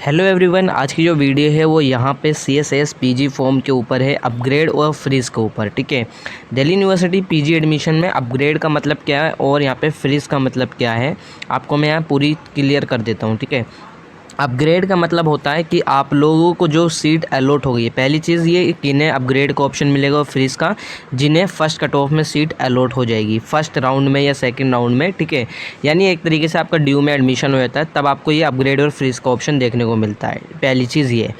Hello everyone, आज की जो वीडियो है वो यहाँ पे CSS पीजी फॉर्म के ऊपर है, अपग्रेड और फ्रीज़ के ऊपर। ठीक है, दिल्ली यूनिवर्सिटी पीजी एडमिशन में अपग्रेड का मतलब क्या है और यहाँ पे फ्रीज़ का मतलब क्या है, आपको मैं यहाँ पूरी क्लियर कर देता हूँ। ठीक है, अपग्रेड का मतलब होता है कि आप लोगों को जो सीट अलॉट हो गई है, पहली चीज़ ये कि इन्हें अपग्रेड का ऑप्शन मिलेगा और फ्रीज़ का, जिन्हें फर्स्ट कट ऑफ में सीट अलॉट हो जाएगी फर्स्ट राउंड में या सेकंड राउंड में। ठीक है, यानी एक तरीके से आपका ड्यू में एडमिशन हो जाता है, तब आपको ये अपग्रेड और फ्रीज़ का ऑप्शन देखने को मिलता है। पहली चीज़ ये है।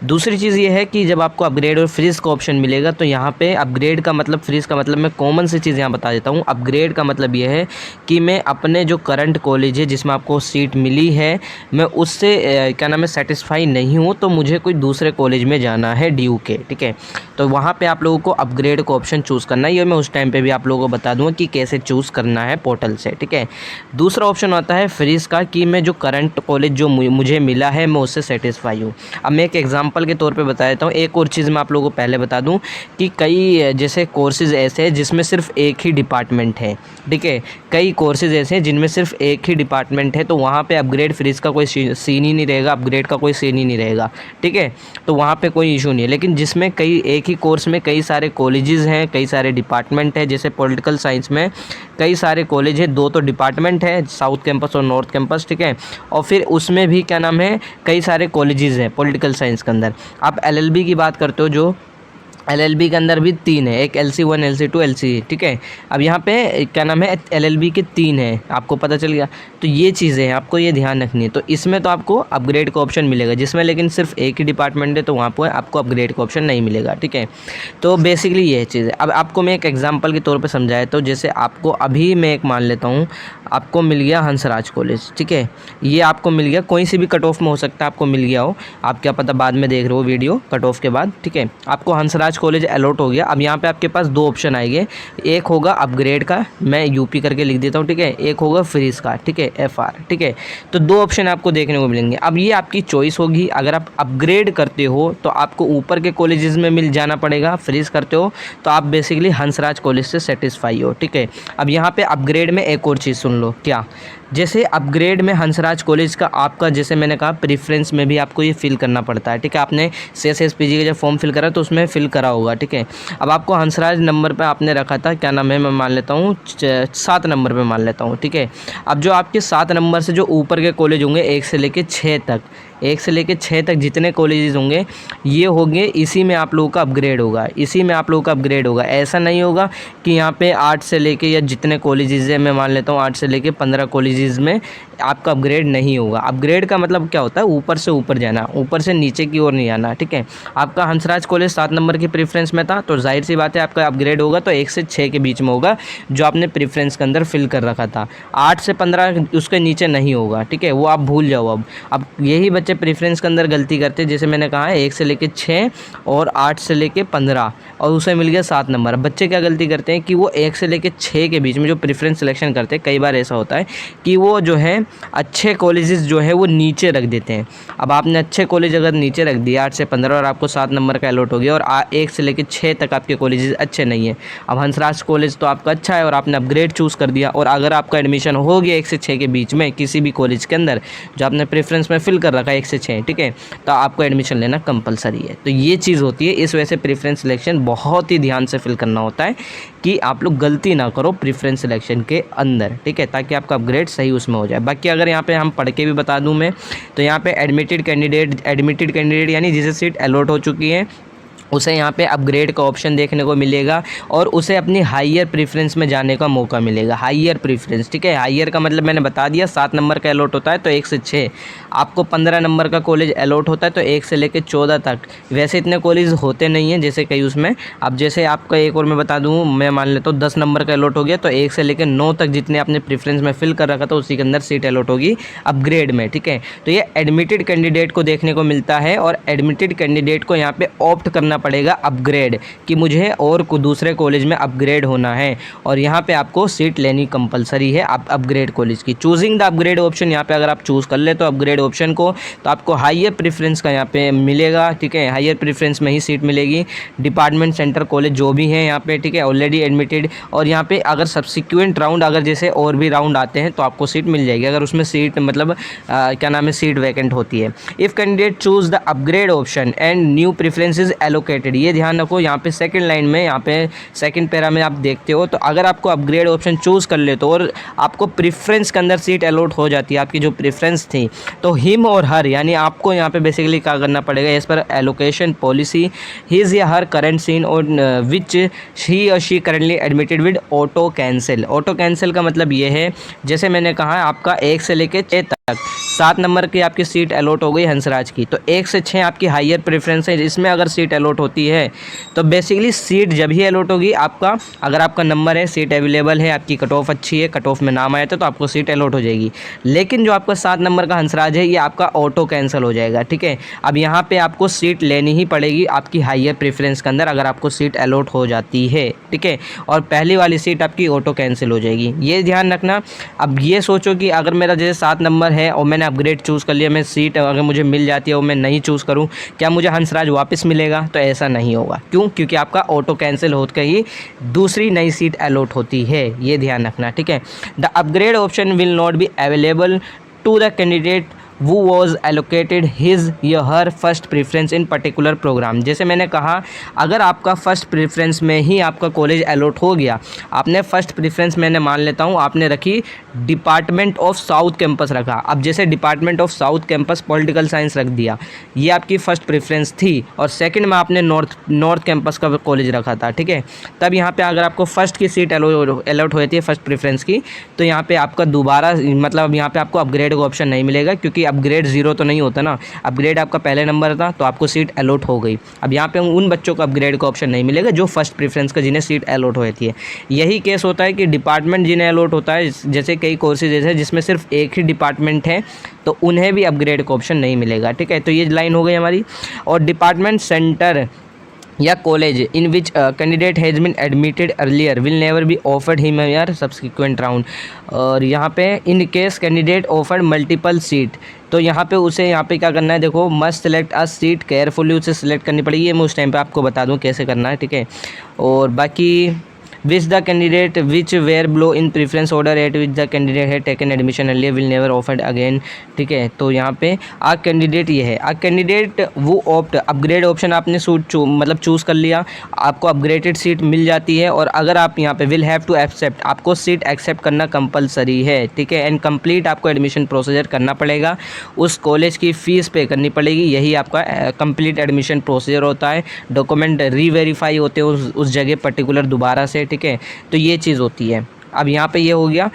दूसरी चीज़ ये है कि जब आपको अपग्रेड और फ्रीज़ का ऑप्शन मिलेगा तो यहाँ पे अपग्रेड का मतलब, फ्रीज़ का मतलब, मैं कॉमन सी चीज़ यहाँ बता देता हूँ। अपग्रेड का मतलब ये है कि मैं अपने जो करंट कॉलेज है जिसमें आपको सीट मिली है, मैं उससे क्या नाम है सेटिस्फाई नहीं हूँ, तो मुझे कोई दूसरे कॉलेज में जाना है ड्यू के। ठीक है, तो वहाँ पे आप लोगों को अपग्रेड का ऑप्शन चूज़ करना है। ये मैं उस टाइम पे भी आप लोगों को बता दूँगा कि कैसे चूज़ करना है पोर्टल से। ठीक है, दूसरा ऑप्शन आता है फ्रीज़ का, कि मैं जो करंट कॉलेज जो मुझे मिला है मैं उससे सेटिस्फाई हूँ। अब मैं एक एग्जांपल के तौर पे बता देता हूँ। एक और चीज़ मैं आप लोगों को पहले बता दूँ कि कई जैसे कोर्सेज़ ऐसे हैं जिसमें सिर्फ एक ही डिपार्टमेंट है। ठीक है, कई कोर्सेज़ ऐसे हैं जिनमें सिर्फ एक ही डिपार्टमेंट है, तो वहाँ पे अपग्रेड फ्रीज़ का कोई सीन ही नहीं रहेगा, अपग्रेड का कोई सीन ही नहीं रहेगा। ठीक है, तो वहाँ पे कोई इशू नहीं है। लेकिन जिसमें कई एक ही कोर्स में कई सारे कॉलेजेस हैं, कई सारे डिपार्टमेंट हैं, जैसे पॉलिटिकल साइंस में कई सारे कॉलेज है, दो तो डिपार्टमेंट है, साउथ कैंपस और नॉर्थ कैंपस। ठीक है, और फिर उसमें भी क्या नाम है, कई सारे कॉलेजेस हैं पॉलिटिकल साइंस के अंदर। आप LLB की बात करते हो, जो LLB के अंदर भी 3 है, एक LC1 LC2 LC। ठीक है, अब यहाँ पे क्या नाम है, LLB के 3 है, आपको पता चल गया। तो ये चीज़ें हैं, आपको ये ध्यान रखनी है। तो इसमें तो आपको अपग्रेड का ऑप्शन मिलेगा, जिसमें लेकिन सिर्फ एक ही डिपार्टमेंट है, तो वहाँ पर आपको अपग्रेड का ऑप्शन नहीं मिलेगा। ठीक है, तो बेसिकली ये चीज़ है। अब आपको मैं एक एग्जाम्पल के तौर पर समझाया, तो जैसे आपको अभी मैं एक मान लेता हूँ, आपको मिल गया हंसराज कॉलेज। ठीक है, ये आपको मिल गया, कोई सी भी कट ऑफ में हो सकता है, आपको मिल गया हो, आप क्या पता बाद में देख रहे हो वीडियो कट ऑफ के बाद। ठीक है, आपको हंसराज कॉलेज अलॉट हो गया। अब यहाँ पे आपके पास दो ऑप्शन आएंगे, एक होगा अपग्रेड का, मैं यूपी करके लिख देता हूँ। ठीक है, एक होगा फ्रीज का। ठीक है, FR। ठीक है, तो दो ऑप्शन आपको देखने को मिलेंगे। अब ये आपकी चॉइस होगी। अगर आप अपग्रेड करते हो तो आपको ऊपर के कॉलेजेस में मिल जाना पड़ेगा, फ्रीज करते हो तो आप बेसिकली हंसराज कॉलेज से सेटिस्फाई हो। ठीक है, अब यहाँ पे अपग्रेड में एक और चीज़ सुन लो, क्या, जैसे अपग्रेड में हंसराज कॉलेज का आपका, जैसे मैंने कहा, प्रेफरेंस में भी आपको ये फिल करना पड़ता है। ठीक है, आपने CSS PG का जब फॉर्म फिल करा तो उसमें फिल करा होगा। ठीक है, अब आपको हंसराज नंबर पे आपने रखा था, क्या नाम है, मैं मान लेता हूँ 7 नंबर पे मान लेता हूँ। ठीक है, अब जो आपके 7 नंबर से जो ऊपर के कॉलेज होंगे 1 से लेके 6 तक, 1 से लेके 6 तक जितने कॉलेजेस होंगे ये होंगे, इसी में आप लोगों का अपग्रेड होगा, इसी में आप लोगों का अपग्रेड होगा। ऐसा नहीं होगा कि यहाँ पे 8 से लेके, या जितने कॉलेजेस हैं मैं मान लेता हूँ 8 से लेके 15 कॉलेजेस में आपका अपग्रेड नहीं होगा। अपग्रेड का मतलब क्या होता है, ऊपर से ऊपर जाना, ऊपर से नीचे की ओर नहीं आना। ठीक है, आपका हंसराज कॉलेज 7 नंबर की प्रेफरेंस में था, तो जाहिर सी बात है आपका अपग्रेड होगा तो 1 से 6 के बीच में होगा, जो आपने प्रेफरेंस के अंदर फिल कर रखा था। 8 से 15 उसके नीचे नहीं होगा। ठीक है, वो आप भूल जाओ। अब यही बच्चे प्रेफरेंस के अंदर गलती करते हैं, जैसे मैंने कहा है 1 से लेके 6 और 8 से लेके 15, और उसे मिल गया 7 नंबर। बच्चे क्या गलती करते हैं कि वो 1 से लेके 6 के बीच में जो प्रेफरेंस सिलेक्शन करते हैं, कई बार ऐसा होता है कि वो जो है अच्छे कॉलेजेस जो है वो नीचे रख देते हैं। अब आपने अच्छे कॉलेज अगर नीचे रख दिया 8 से 15 और आपको 7 नंबर का अलॉट हो गया, और 1 से लेके 6 तक आपके कॉलेजेस अच्छे नहीं हैं। अब हंसराज कॉलेज तो आपका अच्छा है और आपने अपग्रेड चूज़ कर दिया, और अगर आपका एडमिशन हो गया 1 से 6 के बीच में किसी भी कॉलेज के अंदर जो आपने प्रेफरेंस में फिल कर रखा है 1 से 6, ठीक है, तो आपको एडमिशन लेना कंपलसरी है। तो ये चीज़ होती है। इस वजह से प्रेफरेंस सिलेक्शन बहुत ही ध्यान से फिल करना होता है कि आप लोग गलती ना करो प्रेफरेंस सिलेक्शन के अंदर। ठीक है, ताकि आपका अपग्रेड सही उसमें हो जाए। बाकी अगर यहाँ पे हम पढ़ के भी बता दूँ मैं, तो यहाँ पे एडमिटेड कैंडिडेट यानी जिसे सीट अलॉट हो चुकी है उसे यहाँ पे अपग्रेड का ऑप्शन देखने को मिलेगा, और उसे अपनी हाईयर प्रेफरेंस में जाने का मौका मिलेगा। हाईयर प्रेफरेंस, ठीक है, हाईयर का मतलब मैंने बता दिया, 7 नंबर का अलॉट होता है तो 1 से 6, आपको 15 नंबर का कॉलेज अलॉट होता है तो 1 से लेकर 14 तक। वैसे इतने कॉलेज होते नहीं हैं जैसे कई उसमें। अब जैसे आपका एक और मैं बता दूँ, मैं मान लेता हूँ 10 नंबर का अलॉट हो गया तो 1 से लेकर 9 तक जितने आपने प्रेफरेंस में फिल कर रखा था उसी के अंदर सीट अलॉट होगी अपग्रेड में। ठीक है, तो ये एडमिटेड कैंडिडेट को देखने को मिलता है, और एडमिटेड कैंडिडेट को यहाँ पे ऑप्ट करना करना पड़ेगा अपग्रेड, कि मुझे और दूसरे कॉलेज में अपग्रेड होना है, और यहाँ पे आपको सीट लेनी कंपलसरी है आप अपग्रेड कॉलेज की। चूजिंग द अपग्रेड ऑप्शन, यहाँ पे अगर आप चूज़ कर ले तो अपग्रेड ऑप्शन को, तो आपको हाईयर प्रेफरेंस का यहाँ पे मिलेगा, ठीक है, हाईयर प्रेफरेंस में ही सीट मिलेगी। डिपार्टमेंट सेंटर कॉलेज जो भी हैं यहाँ पे, ठीक है, ऑलरेडी एडमिटेड, और यहाँ पे अगर सब्सिक्वेंट राउंड अगर जैसे और भी राउंड आते हैं तो आपको सीट मिल जाएगी, अगर उसमें सीट मतलब क्या नाम है, सीट वैकेंट होती है। If candidate choose the upgrade option and new preference is allocated, ये ध्यान रखो, यहाँ पे सेकंड लाइन में, यहाँ पे सेकंड पैरा में आप देखते हो, तो अगर आपको अपग्रेड ऑप्शन चूज़ कर ले तो और आपको प्रेफरेंस के अंदर सीट अलॉट हो जाती है, आपकी जो प्रेफरेंस थी, तो हिम और हर, यानी आपको यहाँ पे बेसिकली क्या करना पड़ेगा, as per allocation policy his या हर करंट सीन और विच ही और she currently admitted with auto cancel. Auto cancel का मतलब ये है, जैसे मैंने कहा आपका 1 से लेकर 6 तक 7 नंबर की आपकी सीट अलॉट हो गई हंसराज की, तो 1 से 6 आपकी हाईयर प्रेफरेंस है, इसमें अगर सीट अलॉट होती है तो बेसिकली सीट जब ही अलॉट होगी आपका, अगर आपका नंबर है, सीट अवेलेबल है, आपकी कट ऑफ अच्छी है, कट ऑफ में नाम आया था, तो आपको सीट अलॉट हो जाएगी। लेकिन जो आपका 7 नंबर का हंसराज है ये आपका ऑटो कैंसिल हो जाएगा, ठीक है। अब यहाँ पे आपको सीट लेनी ही पड़ेगी आपकी हाईयर प्रेफरेंस के अंदर, अगर आपको सीट अलॉट हो जाती है, ठीक है, और पहली वाली सीट आपकी ऑटो कैंसिल हो जाएगी, ये ध्यान रखना। अब ये सोचो कि अगर मेरा जैसे 7 नंबर है और मैंने अपग्रेड चूज़ कर लिया, मैं सीट अगर मुझे मिल जाती है और मैं नहीं चूज़ करूँ, क्या मुझे हंसराज वापस मिलेगा? तो ऐसा नहीं होगा। क्यों? क्योंकि आपका ऑटो कैंसिल होकर ही दूसरी नई सीट अलॉट होती है, ये ध्यान रखना, ठीक है। The upgrade option will not be available to the candidate who was allocated his या her first preference in particular program. जैसे मैंने कहा, अगर आपका फर्स्ट प्रेफरेंस में ही आपका कॉलेज अलॉट हो गया, आपने फर्स्ट प्रेफरेंस, मैंने मान लेता हूँ आपने रखी डिपार्टमेंट ऑफ साउथ कैंपस रखा, अब जैसे department of south campus political science रख दिया, ये आपकी फर्स्ट प्रेफरेंस थी, और सेकंड में आपने नॉर्थ कैंपस का कॉलेज रखा था, ठीक है। तब यहाँ पे अगर आपको फर्स्ट की सीट अलॉट हो जाती है फर्स्ट प्रेफरेंस की, तो यहाँ पे आपका दोबारा मतलब यहाँ पे आपको अपग्रेड का ऑप्शन नहीं मिलेगा, क्योंकि अपग्रेड 0 तो नहीं होता ना, अपग्रेड आपका पहले नंबर था तो आपको सीट अलॉट हो गई। अब यहाँ पे उन बच्चों को अपग्रेड का ऑप्शन नहीं मिलेगा जो फर्स्ट प्रेफरेंस का, जिन्हें सीट अलॉट होती है। यही केस होता है कि डिपार्टमेंट जिन्हें अलॉट होता है, जैसे कई कोर्सेज है जिसमें सिर्फ एक ही डिपार्टमेंट है, तो उन्हें भी अपग्रेड का ऑप्शन नहीं मिलेगा, ठीक है। तो ये लाइन हो गई हमारी। और डिपार्टमेंट सेंटर या college in which candidate has been admitted earlier will never be offered him यार सब्सिक्वेंट राउंड। और यहाँ पे in case candidate offered multiple seat, तो यहाँ पे उसे यहाँ पे क्या करना है, देखो, must select a seat carefully, उसे सिलेक्ट करनी पड़ेगी। ये मैं उस टाइम पे आपको बता दूँ कैसे करना है, ठीक है। और बाकी which the candidate which were below in preference order at which the candidate है taken admission earlier will never offered again, ठीक है। तो यहाँ पे आ कैंडिडेट ये है, a candidate who opt upgrade option आपने मतलब चूज़ कर लिया, आपको अपग्रेडेड सीट मिल जाती है, और अगर आप यहाँ पे विल हैव टू एक्सेप्ट, आपको सीट एक्सेप्ट करना कंपलसरी है, ठीक है। एंड कंप्लीट आपको एडमिशन प्रोसीजर करना पड़ेगा, उस कॉलेज की फ़ीस पे करनी पड़ेगी, यही आपका कंप्लीट एडमिशन प्रोसीजर होता है। डॉक्यूमेंट रीवेरीफाई होते हैं उस जगह पर्टिकुलर दोबारा से, ठीक है। तो ये चीज़ होती है। अब यहाँ पे ये हो गया।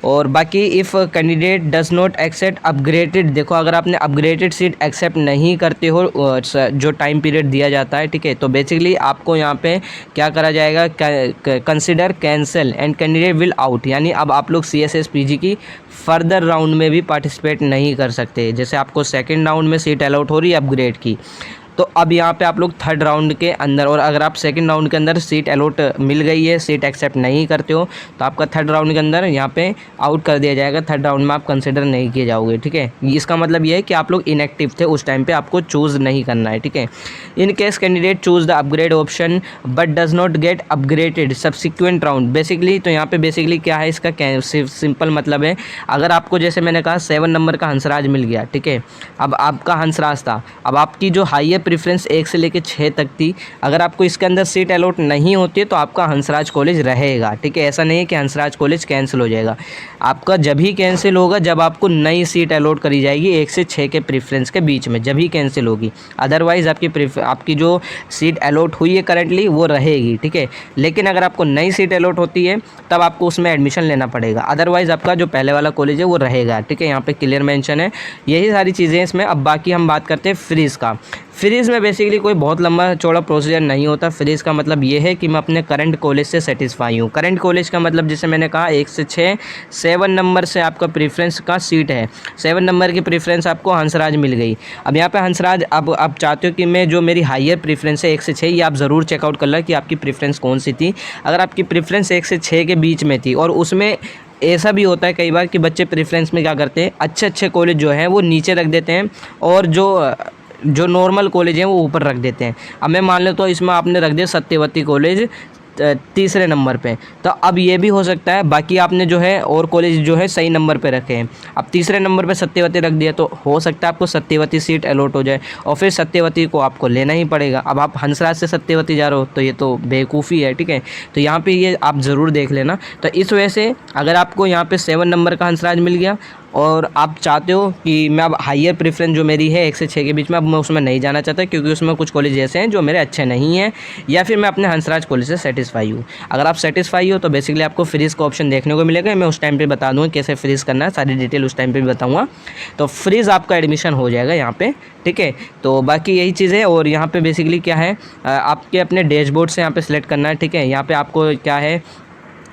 और बाकी if candidate does not accept upgraded, देखो अगर आपने अपग्रेडेड सीट एक्सेप्ट नहीं करते हो जो टाइम पीरियड दिया जाता है, ठीक है, तो बेसिकली आपको यहाँ पे क्या करा जाएगा, consider cancel and candidate will out, यानी अब आप लोग CSS PG की फर्दर राउंड में भी पार्टिसिपेट नहीं कर सकते। जैसे आपको सेकेंड राउंड में सीट अलॉट हो रही है अपग्रेड की, तो अब यहाँ पे आप लोग थर्ड राउंड के अंदर, और अगर आप सेकंड राउंड के अंदर सीट अलॉट मिल गई है, सीट एक्सेप्ट नहीं करते हो, तो आपका थर्ड राउंड के अंदर यहाँ पे आउट कर दिया जाएगा, थर्ड राउंड में आप कंसिडर नहीं किए जाओगे, ठीक है। इसका मतलब ये है कि आप लोग इनएक्टिव थे उस टाइम पे, आपको चूज़ नहीं करना है, ठीक है। इन case candidate choose the upgrade option but does not gate upgraded subsequent round, basically तो यहाँ पे बेसिकली क्या है, इसका सिंपल मतलब है, अगर आपको जैसे मैंने कहा 7 नंबर का हंसराज मिल गया, ठीक है, अब आपका हंसराज था, अब आपकी जो हाईयर प्रेफरेंस 1 से लेकर 6 तक थी, अगर आपको इसके अंदर सीट अलॉट नहीं होती है तो आपका हंसराज कॉलेज रहेगा, ठीक है। ऐसा नहीं है कि हंसराज कॉलेज कैंसिल हो जाएगा, आपका जब ही कैंसिल होगा जब आपको नई सीट अलॉट करी जाएगी 1 से 6 के प्रेफरेंस के बीच में, जब ही कैंसिल होगी। अदरवाइज़ आपकी जो सीट अलॉट हुई है करंटली वो रहेगी, ठीक है। लेकिन अगर आपको नई सीट अलॉट होती है तब आपको उसमें एडमिशन लेना पड़ेगा, अदरवाइज़ आपका जो पहले वाला कॉलेज है वो रहेगा, ठीक है। यहाँ पे क्लियर मेंशन है, यही सारी चीज़ें इसमें। अब बाकी हम बात करते हैं फ्रीज़ का। फ्रीज़ में बेसिकली कोई बहुत लंबा चौड़ा प्रोसीजर नहीं होता। फ्रीज़ का मतलब ये है कि मैं अपने करंट कॉलेज से सेटिस्फाई हूँ। करंट कॉलेज का मतलब जैसे मैंने कहा 1 से 6 7 नंबर से आपका प्रेफरेंस का सीट है, 7 नंबर की प्रेफरेंस आपको हंसराज मिल गई। अब यहाँ पे हंसराज अब आप चाहते हो कि मैं जो मेरी हायर प्रेफरेंस है 1 से 6, ये आप ज़रूर चेकआउट कर लो कि आपकी प्रेफरेंस कौन सी थी। अगर आपकी प्रेफरेंस 1 से 6 के बीच में थी, और उसमें ऐसा भी होता है कई बार कि बच्चे प्रेफरेंस में क्या करते हैं, अच्छे अच्छे कॉलेज जो हैं वो नीचे रख देते हैं और जो नॉर्मल कॉलेज हैं वो ऊपर रख देते हैं। अब मैं मान लो तो इसमें आपने रख दिया सत्यवती कॉलेज तीसरे नंबर पे, तो अब ये भी हो सकता है बाकी आपने जो है और कॉलेज जो है सही नंबर पे रखे हैं। अब तीसरे नंबर पे सत्यवती रख दिया तो हो सकता है आपको सत्यवती सीट अलॉट हो जाए और फिर सत्यवती को आपको लेना ही पड़ेगा। अब आप हंसराज से सत्यवती जा रहे हो तो ये तो बेवकूफ़ी है, ठीक है। तो यहाँ पे ये आप ज़रूर देख लेना। तो इस वजह से अगर आपको यहाँ पे 7 नंबर का हंसराज मिल गया और आप चाहते हो कि मैं अब हायर प्रेफरेंस जो मेरी है 1 से 6 के बीच में, अब मैं उसमें नहीं जाना चाहता क्योंकि उसमें कुछ कॉलेज ऐसे हैं जो मेरे अच्छे नहीं हैं, या फिर मैं अपने हंसराज कॉलेज से सेटिस्फाई हूँ। अगर आप सेटिस्फाई हो तो बेसिकली आपको फ्रीज़ का ऑप्शन देखने को मिलेगा। मैं उस टाइम पे बता दूँगा कैसे फ्रीज़ करना है, सारी डिटेल उस टाइम पे भी बताऊँगा। तो फ्रीज़ आपका एडमिशन हो जाएगा यहाँ पे, ठीक है। तो बाकी यही चीज़ है। और यहाँ पे बेसिकली क्या है, आपके अपने डैशबोर्ड से यहाँ पे सिलेक्ट करना है, ठीक है। यहाँ पे आपको क्या है,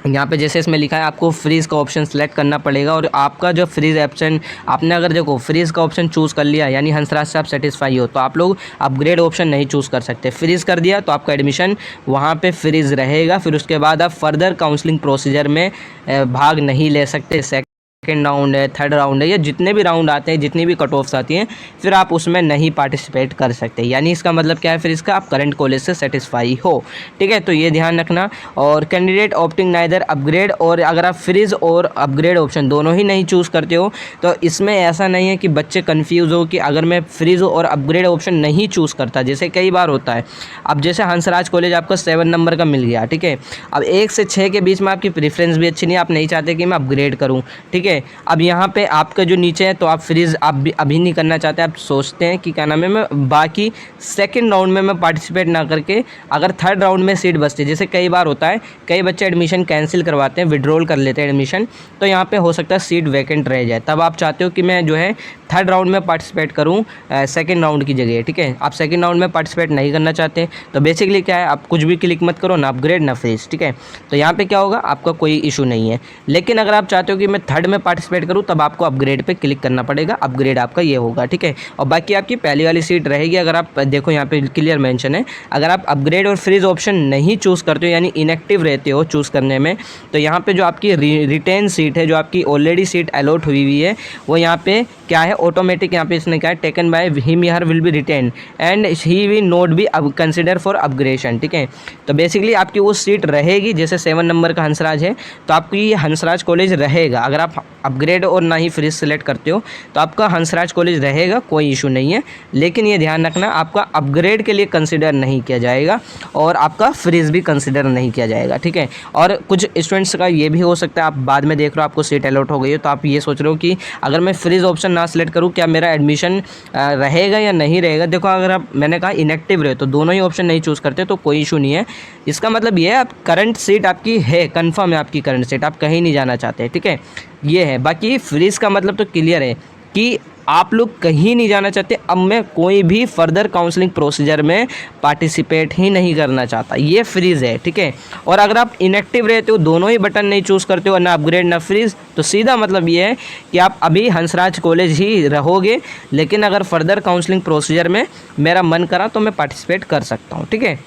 यहाँ पे जैसे इसमें लिखा है आपको फ्रीज़ का ऑप्शन सेलेक्ट करना पड़ेगा। और आपका जो फ्रीज़ ऑप्शन आपने अगर देखो फ्रीज़ का ऑप्शन चूज़ कर लिया यानी हंसराज से आप सेटिस्फाई हो, तो आप लोग अपग्रेड ऑप्शन नहीं चूज़ कर सकते। फ्रीज़ कर दिया तो आपका एडमिशन वहाँ पे फ्रीज़ रहेगा। फिर उसके बाद आप फर्दर काउंसलिंग प्रोसीजर में भाग नहीं ले सकते। सेकेंड राउंड है, थर्ड राउंड है, या जितने भी राउंड आते हैं, जितनी भी कट ऑफ्स आती हैं, फिर आप उसमें नहीं पार्टिसिपेट कर सकते। यानी इसका मतलब क्या है, फिर इसका आप करंट कॉलेज से सेटिस्फाई हो, ठीक है। तो ये ध्यान रखना। और कैंडिडेट ऑप्टिंग नाइदर अपग्रेड, और अगर आप फ्रीज और अपग्रेड ऑप्शन दोनों ही नहीं चूज़ करते हो तो इसमें ऐसा नहीं है कि बच्चे कन्फ्यूज़ हो कि अगर मैं फ्रीज और अपग्रेड ऑप्शन नहीं चूज़ करता, जैसे कई बार होता है। अब जैसे हंसराज कॉलेज आपको 7 नंबर का मिल गया, ठीक है। अब 1 से 6 के बीच में आपकी प्रेफरेंस भी अच्छी नहीं है, आप नहीं चाहते कि मैं अपग्रेड करूँ, ठीक है। अब यहाँ पे आपका जो नीचे है तो आप फ्रीज आप भी अभी नहीं करना चाहते, आप सोचते हैं कि क्या नाम है, मैं बाकी सेकंड राउंड में मैं पार्टिसिपेट ना करके अगर थर्ड राउंड में सीट बचती है, जैसे कई बार होता है, कई बच्चे एडमिशन कैंसिल करवाते हैं, विड्रॉल कर लेते हैं एडमिशन, तो यहाँ पे हो सकता है सीट वैकेंट रह जाए। तब आप चाहते हो कि मैं जो है थर्ड राउंड में पार्टिसिपेट करूँ सेकेंड राउंड की जगह, ठीक है। आप सेकेंड राउंड में पार्टिसिपेट नहीं करना चाहते तो बेसिकली क्या है, आप कुछ भी क्लिक मत करो, ना अपग्रेड ना फ्रीज, ठीक है। तो यहाँ पे क्या होगा, आपका कोई इशू नहीं है। लेकिन अगर आप चाहते हो कि मैं थर्ड में पार्टिसिपेट करूँ तब आपको अपग्रेड पे क्लिक करना पड़ेगा, अपग्रेड आपका ये होगा, ठीक है। और बाकी आपकी पहली वाली सीट रहेगी। अगर आप देखो यहाँ पे क्लियर मेंशन है, अगर आप अपग्रेड और फ्रीज ऑप्शन नहीं चूज़ करते हो यानी इनएक्टिव रहते हो चूज़ करने में, तो यहाँ पे जो आपकी रिटेन सीट है, जो आपकी ऑलरेडी सीट अलॉट हुई है, वो यहाँ पे क्या है, ऑटोमेटिक यहाँ पे इसने क्या है, टेकन बाय हिम या her will be retained and he will not be consider for upgradation, ठीक है। तो बेसिकली आपकी वो सीट रहेगी। जैसे 7 नंबर का हंसराज है तो आपकी ये हंसराज कॉलेज रहेगा। अगर आप अपग्रेड और ना ही फ्रीज सेलेक्ट करते हो तो आपका हंसराज कॉलेज रहेगा, कोई इशू नहीं है। लेकिन ये ध्यान रखना, आपका अपग्रेड के लिए कंसिडर नहीं किया जाएगा और आपका फ्रीज भी कंसिडर नहीं किया जाएगा, ठीक है। और कुछ स्टूडेंट्स का ये भी हो सकता है, आप बाद में देख रहे हो आपको सीट अलॉट हो गई है तो आप ये सोच रहे हो कि अगर मैं फ्रीज ऑप्शन ना सेलेक्ट करूँ क्या मेरा एडमिशन रहेगा या नहीं रहेगा। देखो, अगर आप मैंने कहा इनएक्टिव रहे तो दोनों ही ऑप्शन नहीं चूज़ करते तो कोई इशू नहीं है। इसका मतलब ये है आप करंट सीट आपकी है, कन्फर्म है आपकी करंट सीट, आप कहीं नहीं जाना चाहते, ठीक है। ये है। बाकी फ्रीज का मतलब तो क्लियर है कि आप लोग कहीं नहीं जाना चाहते। अब मैं कोई भी फर्दर काउंसलिंग प्रोसीजर में पार्टिसिपेट ही नहीं करना चाहता, ये फ्रीज है, ठीक है। और अगर आप इनएक्टिव रहते हो, दोनों ही बटन नहीं चूज़ करते हो, ना अपग्रेड ना फ्रीज, तो सीधा मतलब ये है कि आप अभी हंसराज कॉलेज ही रहोगे। लेकिन अगर फर्दर काउंसलिंग प्रोसीजर में मेरा मन करा तो मैं पार्टिसिपेट कर सकता हूँ, ठीक है।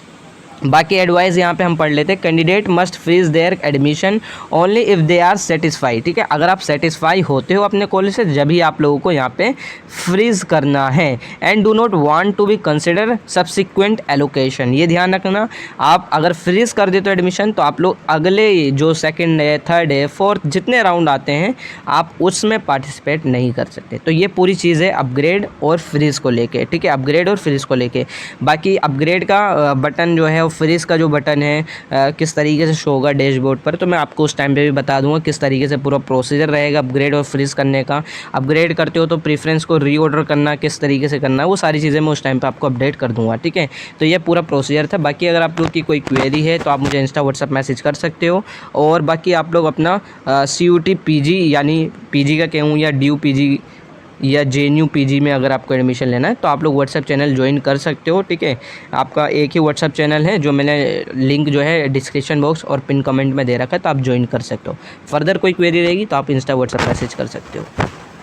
बाकी एडवाइस यहाँ पे हम पढ़ लेते हैं। Candidate must freeze their admission only if they are satisfy, ठीक है। अगर आप सेटिस्फाई होते हो अपने कॉलेज से, जब ही आप लोगों को यहाँ पे फ्रीज करना है। And do not want to be consider subsequent allocation, ये ध्यान रखना। आप अगर फ्रीज कर देते हो एडमिशन तो आप लोग अगले जो सेकेंड है, थर्ड है, फोर्थ जितने राउंड आते हैं आप उसमें पार्टिसिपेट नहीं कर सकते। तो ये पूरी चीज़ है अपग्रेड और फ्रीज को लेके, ठीक है। अपग्रेड और फ्रीज को लेके। बाकी अपग्रेड का बटन जो है, फ्रीज का जो बटन है किस तरीके से शो होगा डैशबोर्ड पर, तो मैं आपको उस टाइम पे भी बता दूंगा किस तरीके से पूरा प्रोसीजर रहेगा अपग्रेड और फ्रीज करने का। अपग्रेड करते हो तो प्रेफरेंस को रीऑर्डर करना किस तरीके से करना है, वो सारी चीज़ें मैं उस टाइम पे आपको अपडेट कर दूंगा, ठीक है। तो ये पूरा प्रोसीजर था। बाकी अगर आप लोग की कोई क्वेरी है तो आप मुझे इंस्टा व्हाट्सअप मैसेज कर सकते हो। और बाकी आप लोग अपना CUT PG यानी PG का कहूँ या DU PG या JNU PG में अगर आपको एडमिशन लेना है तो आप लोग व्हाट्सएप चैनल ज्वाइन कर सकते हो, ठीक है। आपका एक ही व्हाट्सएप चैनल है जो मैंने लिंक जो है डिस्क्रिप्शन बॉक्स और पिन कमेंट में दे रखा है, तो आप ज्वाइन कर सकते हो। फर्दर कोई क्वेरी रहेगी तो आप इंस्टा व्हाट्सएप मैसेज कर सकते हो।